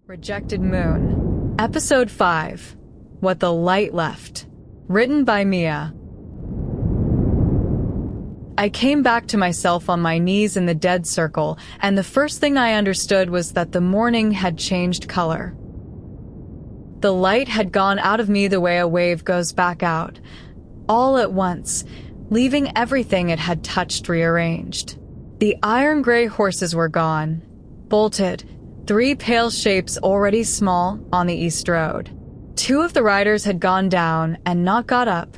Rejected Moon. Episode 5. What the Light Left. Written by Mia. I came back to myself on my knees in the dead circle, and the first thing I understood was that the morning had changed color. The light had gone out of me the way a wave goes back out, all at once, leaving everything it had touched rearranged. The iron gray horses were gone, bolted, 3 pale shapes already small on the east road. 2 of the riders had gone down and not got up.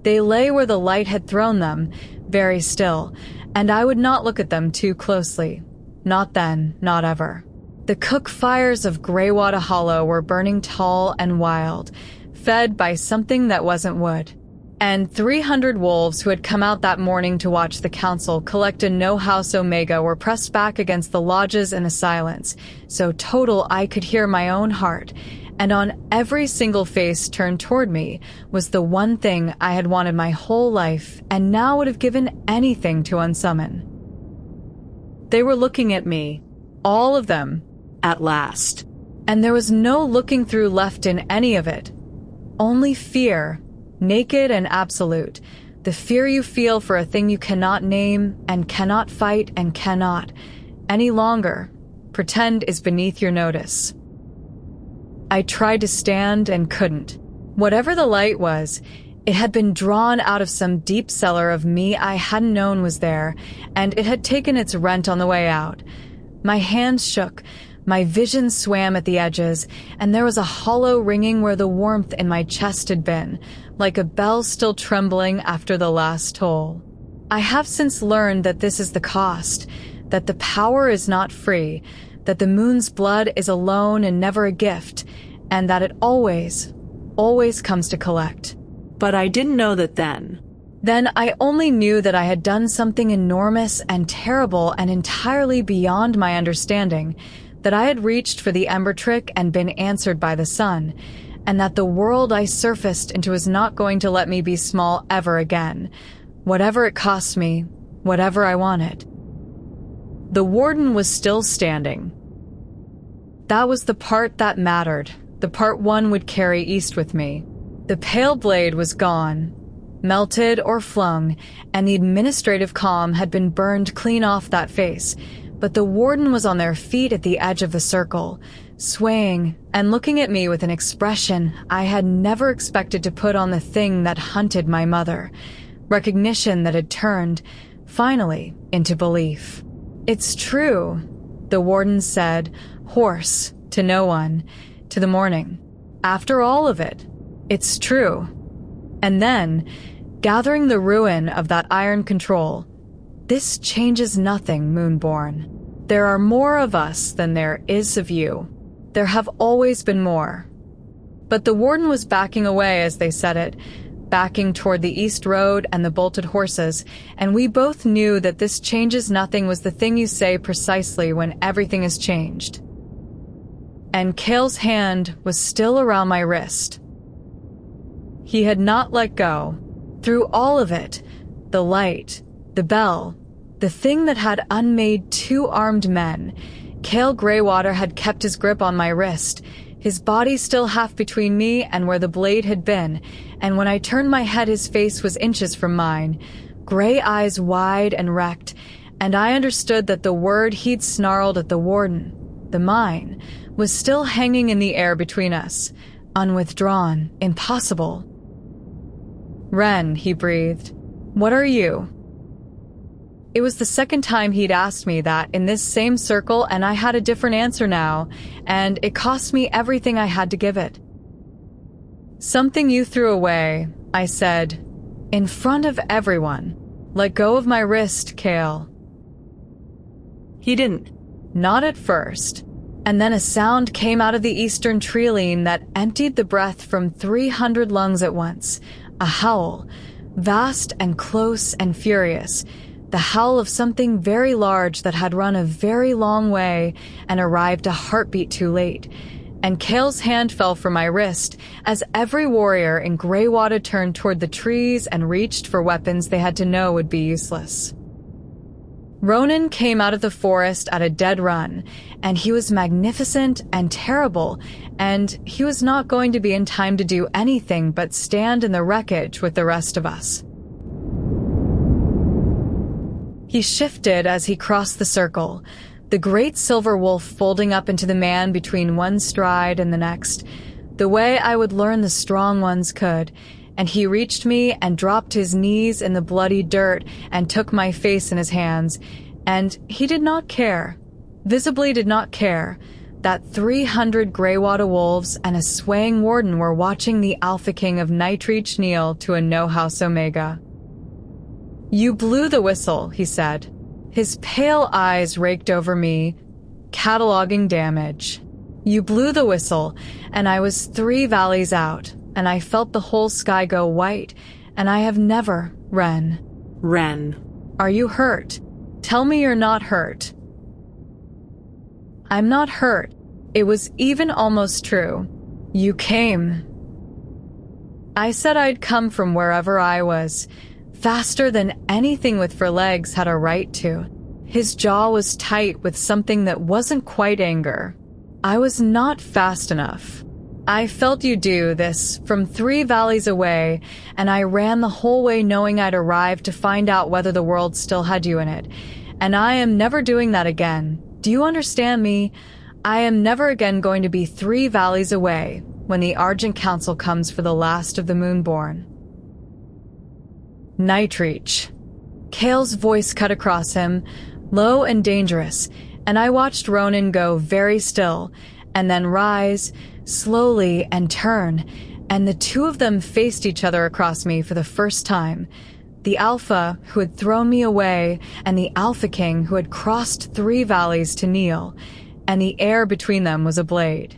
They lay where the light had thrown them, very still, and I would not look at them too closely. Not then, not ever. The cook fires of Greywater Hollow were burning tall and wild, fed by something that wasn't wood. And 300 wolves who had come out that morning to watch the council collect a no-house Omega were pressed back against the lodges in a silence, so total I could hear my own heart, and on every single face turned toward me was the one thing I had wanted my whole life and now would have given anything to unsummon. They were looking at me, all of them, at last, and there was no looking through left in any of it. Only fear, naked and absolute, the fear you feel for a thing you cannot name and cannot fight and cannot, any longer, pretend is beneath your notice. I tried to stand and couldn't. Whatever the light was, it had been drawn out of some deep cellar of me I hadn't known was there, and it had taken its rent on the way out. My hands shook, my vision swam at the edges, and there was a hollow ringing where the warmth in my chest had been, like a bell still trembling after the last toll. I have since learned that this is the cost, that the power is not free, that the moon's blood is a loan and never a gift, and that it always, always comes to collect. But I didn't know that then. Then I only knew that I had done something enormous and terrible and entirely beyond my understanding, that I had reached for the ember trick and been answered by the sun, and that the world I surfaced into was not going to let me be small ever again, whatever it cost me, whatever I wanted. The warden was still standing. That was the part that mattered, the part one would carry east with me. The pale blade was gone, melted or flung, and the administrative calm had been burned clean off that face, but the warden was on their feet at the edge of the circle, swaying and looking at me with an expression I had never expected to put on the thing that hunted my mother, recognition that had turned, finally, into belief. "It's true," the warden said, hoarse, to no one, to the morning. "After all of it, it's true." And then, gathering the ruin of that iron control, "This changes nothing, Moonborn. There are more of us than there is of you. There have always been more." But the warden was backing away as they said it, backing toward the east road and the bolted horses, and we both knew that this changes nothing was the thing you say precisely when everything has changed. And Cale's hand was still around my wrist. He had not let go. Through all of it, the light, the bell, the thing that had unmade 2 armed men, Cale Greywater had kept his grip on my wrist, his body still half between me and where the blade had been, and when I turned my head his face was inches from mine, gray eyes wide and wrecked, and I understood that the word he'd snarled at the warden, the mine, was still hanging in the air between us, unwithdrawn, impossible. "Wren," he breathed, "what are you?" It was the second time he'd asked me that in this same circle, and I had a different answer now, and it cost me everything I had to give it. "Something you threw away," I said, "in front of everyone. Let go of my wrist, Cale." He didn't. Not at first. And then a sound came out of the eastern treeline that emptied the breath from 300 lungs at once. A howl, vast and close and furious, the howl of something very large that had run a very long way and arrived a heartbeat too late. And Cale's hand fell from my wrist as every warrior in Greywater turned toward the trees and reached for weapons they had to know would be useless. Ronan came out of the forest at a dead run, and he was magnificent and terrible, and he was not going to be in time to do anything but stand in the wreckage with the rest of us. He shifted as he crossed the circle, the great silver wolf folding up into the man between one stride and the next, the way I would learn the strong ones could, and he reached me and dropped his knees in the bloody dirt and took my face in his hands, and he did not care, visibly did not care, that 300 Greywater wolves and a swaying warden were watching the Alpha King of Nightreach kneel to a no-house Omega. "You blew the whistle," he said. His pale eyes raked over me, cataloging damage. "You blew the whistle, and I was 3 valleys out, and I felt the whole sky go white, and I have never, Wren." Wren. "Are you hurt? Tell me you're not hurt." "I'm not hurt. It was even almost true. You came." I said I'd come from wherever I was, faster than anything with 4 legs had a right to. His jaw was tight with something that wasn't quite anger. I was not fast enough. "I felt you do this from 3 valleys away, and I ran the whole way knowing I'd arrived to find out whether the world still had you in it. And I am never doing that again. Do you understand me? I am never again going to be 3 valleys away when the Argent Council comes for the last of the Moonborn." Nightreach. Cale's voice cut across him, low and dangerous, and I watched Ronan go very still, and then rise, slowly, and turn, and the 2 of them faced each other across me for the first time. The Alpha, who had thrown me away, and the Alpha King, who had crossed 3 valleys to kneel, and the air between them was a blade.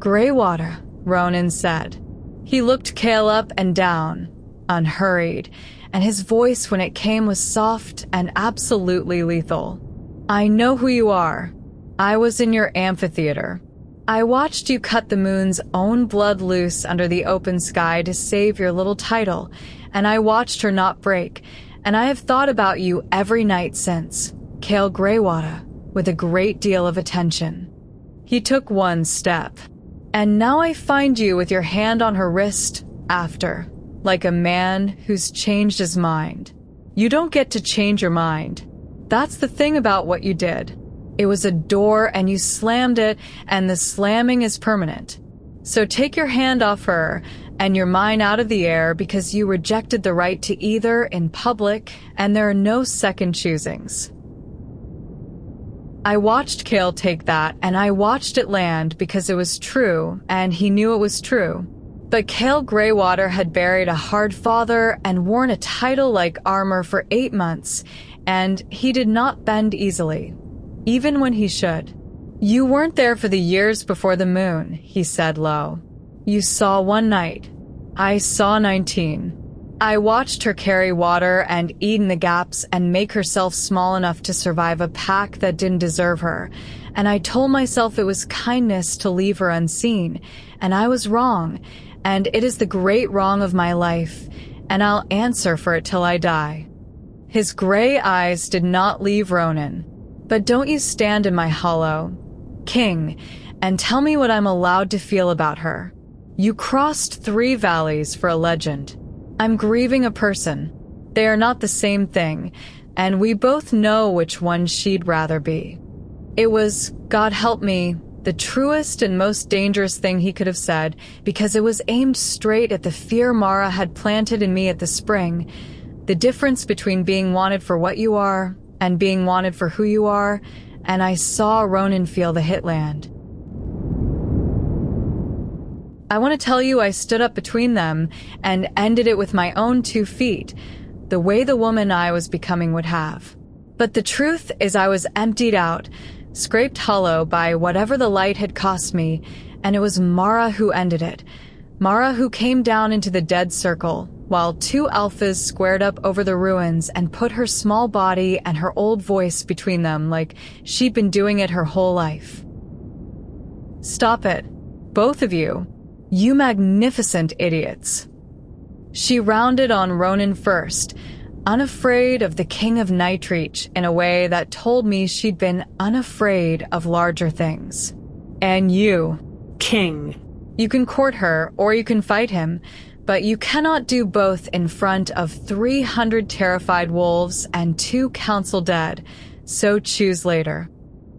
"Greywater," Ronan said. He looked Cale up and down, unhurried, and his voice when it came was soft and absolutely lethal. "I know who you are. I was in your amphitheater. I watched you cut the moon's own blood loose under the open sky to save your little title, and I watched her not break, and I have thought about you every night since, Cale Greywater, with a great deal of attention." He took 1 step. "And now I find you with your hand on her wrist after, like a man who's changed his mind. You don't get to change your mind. That's the thing about what you did. It was a door and you slammed it, and the slamming is permanent. So take your hand off her and your mind out of the air because you rejected the right to either in public, and there are no second choosings." I watched Cale take that, and I watched it land because it was true, and he knew it was true. But Cale Greywater had buried a hard father and worn a title like armor for 8 months, and he did not bend easily, even when he should. "You weren't there for the years before the moon," he said low. "You saw 1 night. I saw 19. I watched her carry water and eat in the gaps and make herself small enough to survive a pack that didn't deserve her, and I told myself it was kindness to leave her unseen, and I was wrong, and it is the great wrong of my life, and I'll answer for it till I die." His gray eyes did not leave Ronan. "But don't you stand in my hollow, King, and tell me what I'm allowed to feel about her. You crossed 3 valleys for a legend. I'm grieving a person. They are not the same thing, and we both know which one she'd rather be." It was, God help me, the truest and most dangerous thing he could have said, because it was aimed straight at the fear Mara had planted in me at the spring. The difference between being wanted for what you are and being wanted for who you are, and I saw Ronan feel the hit land. I want to tell you I stood up between them and ended it with my own 2 feet, the way the woman I was becoming would have. But the truth is I was emptied out, scraped hollow by whatever the light had cost me, and it was Mara who ended it. Mara who came down into the dead circle, while 2 alphas squared up over the ruins and put her small body and her old voice between them like she'd been doing it her whole life. "Stop it, both of you. You magnificent idiots." She rounded on Ronan first, unafraid of the king of Nightreach in a way that told me she'd been unafraid of larger things. And you, King. you can court her or you can fight him, but you cannot do both in front of 300 terrified wolves and 2 council dead, so choose later.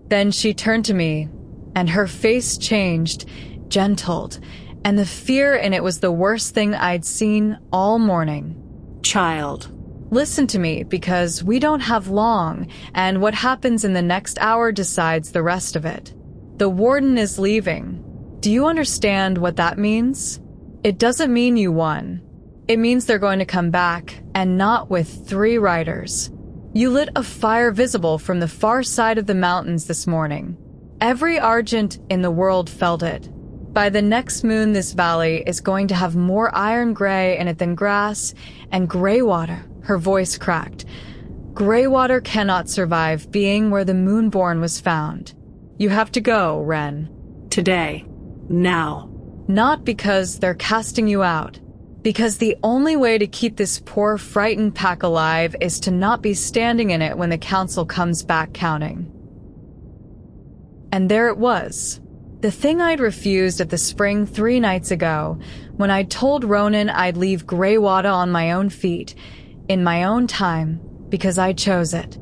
Then she turned to me, and her face changed, gentled, and the fear in it was the worst thing I'd seen all morning. Child. Listen to me, because we don't have long, and what happens in the next hour decides the rest of it. The warden is leaving. Do you understand what that means? It doesn't mean you won. It means they're going to come back, and not with 3 riders. You lit a fire visible from the far side of the mountains this morning. Every Argent in the world felt it. By the next moon, this valley is going to have more iron gray in it than grass, and gray water, her voice cracked. Gray water cannot survive being where the Moonborn was found. You have to go, Wren. Today. Now. Not because they're casting you out. Because the only way to keep this poor, frightened pack alive is to not be standing in it when the council comes back counting. And there it was. The thing I'd refused at the spring 3 nights ago, when I'd told Ronan I'd leave Greywater on my own feet, in my own time, because I chose it.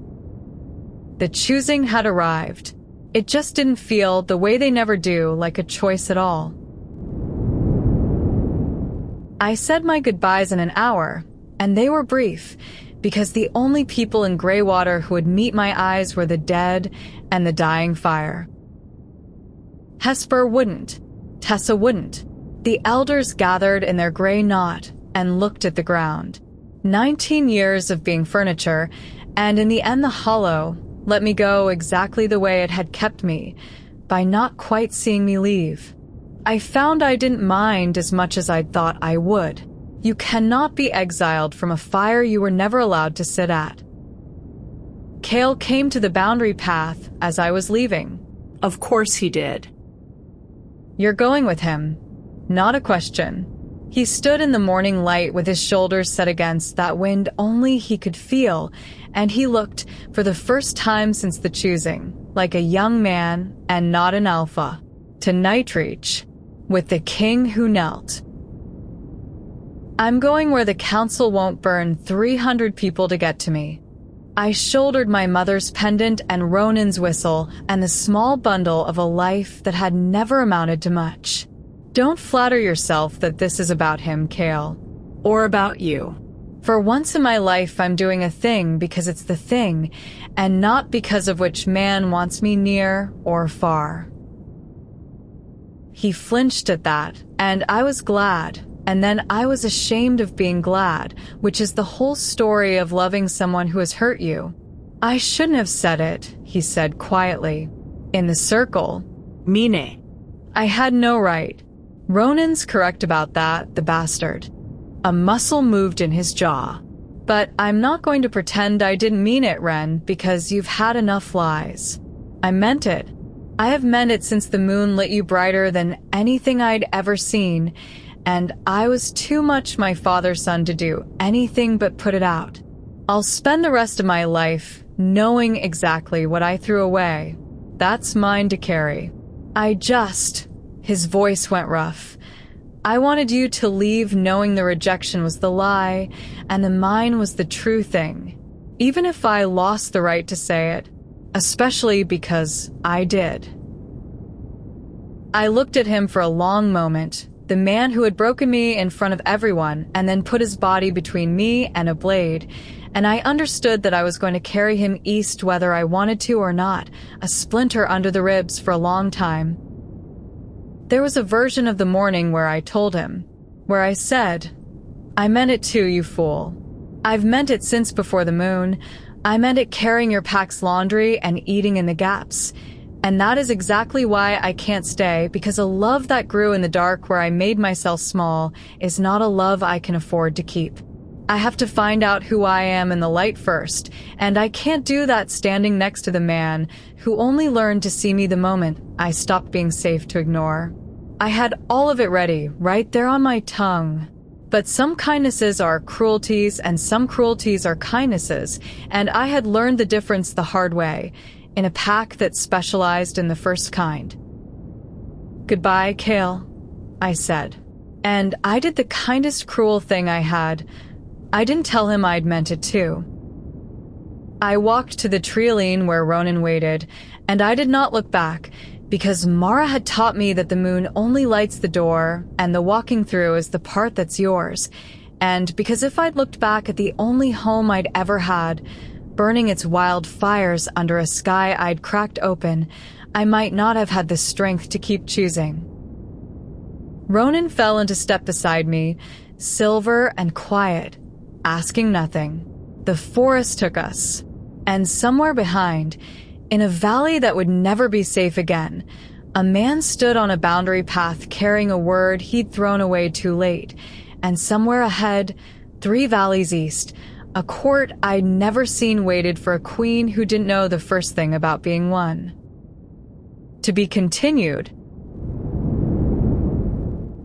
The choosing had arrived. It just didn't feel, the way they never do, like a choice at all. I said my goodbyes in an hour, and they were brief, because the only people in Greywater who would meet my eyes were the dead and the dying fire. Hesper wouldn't. Tessa wouldn't. The elders gathered in their gray knot and looked at the ground. 19 years of being furniture, and in the end the hollow let me go exactly the way it had kept me, by not quite seeing me leave. I found I didn't mind as much as I'd thought I would. You cannot be exiled from a fire you were never allowed to sit at. Cale came to the boundary path as I was leaving. Of course he did. You're going with him. Not a question. He stood in the morning light with his shoulders set against that wind only he could feel, and he looked, for the first time since the choosing, like a young man and not an alpha, to Nightreach, with the king who knelt. I'm going where the council won't burn 300 people to get to me. I shouldered my mother's pendant and Ronan's whistle and the small bundle of a life that had never amounted to much. Don't flatter yourself that this is about him, Cale. Or about you. For once in my life, I'm doing a thing because it's the thing, and not because of which man wants me near or far. He flinched at that, and I was glad, and then I was ashamed of being glad, which is the whole story of loving someone who has hurt you. I shouldn't have said it, he said quietly. In the circle. Mine. I had no right. Ronan's correct about that, the bastard. A muscle moved in his jaw. But I'm not going to pretend I didn't mean it, Wren, because you've had enough lies. I meant it. I have meant it since the moon lit you brighter than anything I'd ever seen, and I was too much my father's son to do anything but put it out. I'll spend the rest of my life knowing exactly what I threw away. That's mine to carry. His voice went rough. I wanted you to leave knowing the rejection was the lie, and the mine was the true thing. Even if I lost the right to say it, especially because I did. I looked at him for a long moment, the man who had broken me in front of everyone and then put his body between me and a blade, and I understood that I was going to carry him east whether I wanted to or not, a splinter under the ribs for a long time. There was a version of the morning where I told him, where I said, I meant it too, you fool. I've meant it since before the moon. I meant it carrying your pack's laundry and eating in the gaps. And that is exactly why I can't stay, because a love that grew in the dark where I made myself small is not a love I can afford to keep. I have to find out who I am in the light first, and I can't do that standing next to the man who only learned to see me the moment I stopped being safe to ignore. I had all of it ready, right there on my tongue. But some kindnesses are cruelties and some cruelties are kindnesses, and I had learned the difference the hard way, in a pack that specialized in the first kind. "Goodbye, Kale," I said. And I did the kindest cruel thing I had. I didn't tell him I'd meant it too. I walked to the trioline where Ronan waited, and I did not look back, because Mara had taught me that the moon only lights the door, and the walking through is the part that's yours, and because if I'd looked back at the only home I'd ever had, burning its wild fires under a sky I'd cracked open, I might not have had the strength to keep choosing. Ronan fell into step beside me, silver and quiet, asking nothing. The forest took us, and somewhere behind, in a valley that would never be safe again, a man stood on a boundary path carrying a word he'd thrown away too late, and somewhere ahead, 3 valleys east, a court I'd never seen waited for a queen who didn't know the first thing about being one. To be continued.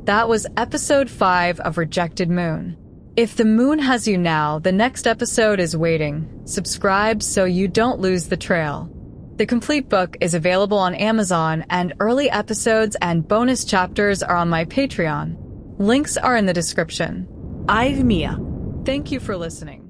That was episode 5 of Rejected Moon. If the moon has you now, the next episode is waiting. Subscribe so you don't lose the trail. The complete book is available on Amazon, and early episodes and bonus chapters are on my Patreon. Links are in the description. I've Mia. Thank you for listening.